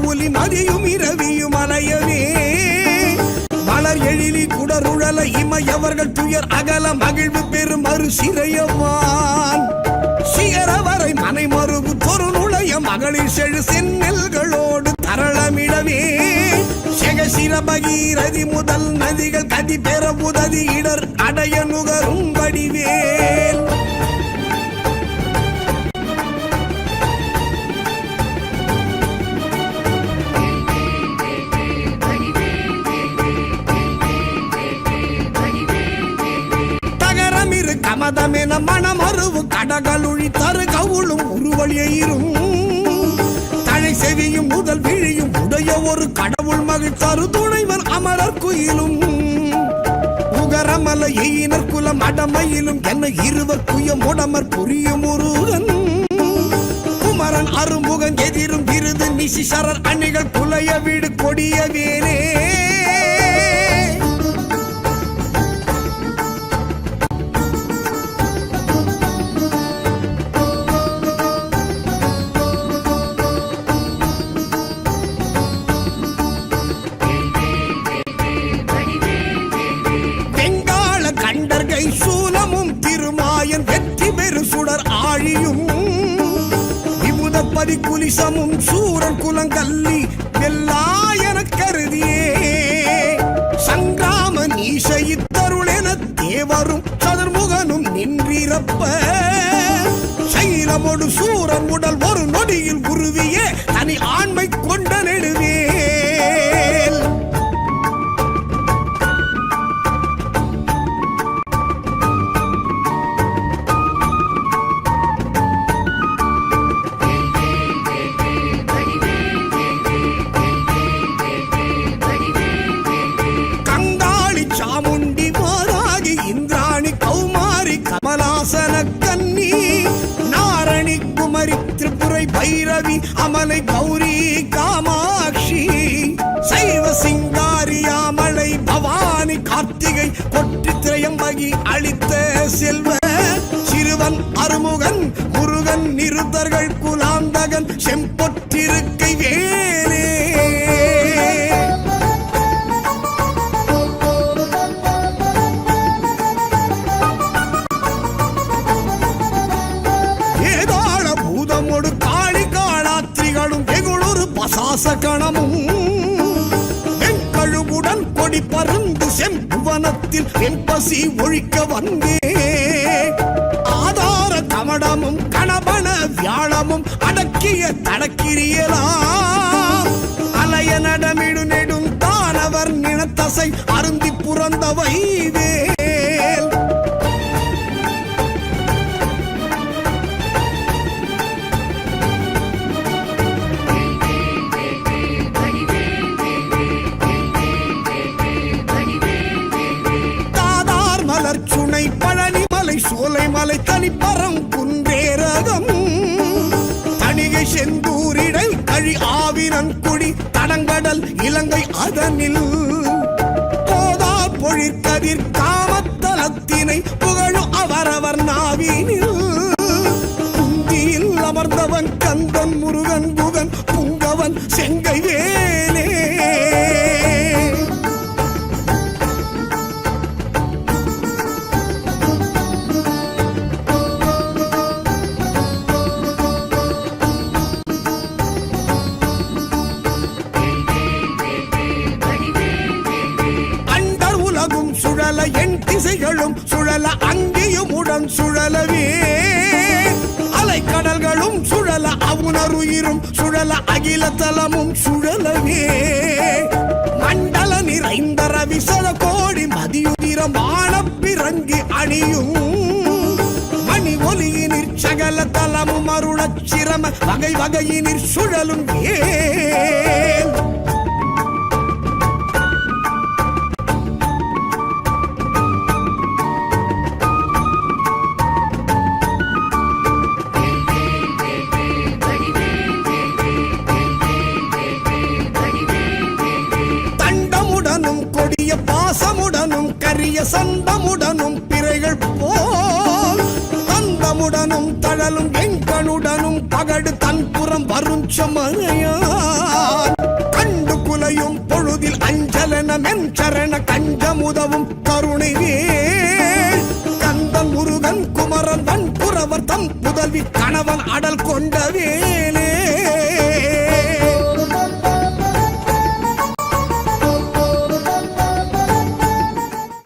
புலி மதியும் இரவியும் அலையவே மலர் எழிலி குடருழல இமையவர்கள் துயர் அகல மகிழ்வு பெரும் மறு சிறையவான் சிகரவரை மனை மறுபு தொரு நுழைய மகளிர் செழு செந்நெல்களோடு தரளமிடவே செகசிர பகீரதி முதல் நதிகள் கதி பெற உதவி இடர் அடைய நுகரும் வடிவேல் தகரமிரு கமதமென மனமருவு கடகளுழி தரு கவுளும் உருவழியும் தழை செவியும் முதல் விழியும் உடைய ஒரு கடவுள் மகிழ் தரு துணைவன் அமரர் குயிலும் உகரமல எயினர் குலம் அடமையிலும் என்ன இருவர் குய முடமர் புரியும் முருகன் குமரன் அருமுகன் எதிரும் விருது நிசிசரர் அணிகள் புலைய வீடு கொடிய வேரே சூலமும் திருமாயன் வெற்றி பெரு சுடர் ஆழியும் விமுதப்பதி குலிசமும் சூரன் குலங்கல்லி வெல்லாயன கருதியே சங்கிராம நீசைத்தருளென தேவரும் சதுர்முகனும் நின்றிரப்ப சைலமொடு சூரன் உடல் ஒரு நொடியில் உருவியே தனி ஆண்மை கொண்ட நெடுவே பைரவி அமலை கௌரி காமாட்சி சைவ சிங்காரியாமலை பவானி கார்த்திகை கொற்றி திரையம்பகி அளித்த செல்வ சிறுவன் அருமுகன் முருகன் நிருத்தர்கள் குலாந்தகன் செம்பொற்றிருக்கை வேலே சாசகணமும் வெண்கழுவுடன் கொடி பருந்து செம்புவனத்தில் வெண்பசி ஒழிக்க வந்தே ஆதார கமடமும் கணபன வியாழமும் அடக்கிய தடக்கிரியலாம் அலைய நடமிடு நெடும் தானவர் நினத்தசை அருந்தி புறந்தவை வேல் சுனை பழனிமலை சோலைமலை தனிப்பரம் குன்றேரகம் தணிகை செந்தூரிடை கழி ஆவினன் குடி தடங்கடல் இலங்கை அதனில் போதார் பொழிற்கதிர் காமத்தலத்தினை புகழும் அவரவர் நாவினில் குந்தியில் அமர்ந்தவன் கந்தன் முருகன் குகன் புங்கவன் செங்கை வேலே சுழல என் திசைகளும் சுழல அங்கேயும் உடன் சுழலவே அலைக்கடல்களும் சுழல அவுணருயிரும் சுழல அகில தலமும் சுழலவே மண்டல நிறைந்த ரவிசல கோடி மதியுதிரம் ஆனப்பிறங்கி அணியும் மணி ஒலியினிற் சகல தலமும் அருளச் சிரம வகை வகையினிற் சுழலும் ஏன் பாசமுடனும் கரிய சந்தமுடனும் பிறைகள் போல் தந்தமுடனும் தழலும் எங்கனுடனும் பகடு தன்புறம் வரும் சமனையான் சஞ்சலனமென் சரண கஞ்சமுதவும் கருணை வேல் கந்தன் முருகன் குமரன் வன்புறவர் தம் புதல்வி கணவன் அடல் கொண்டவே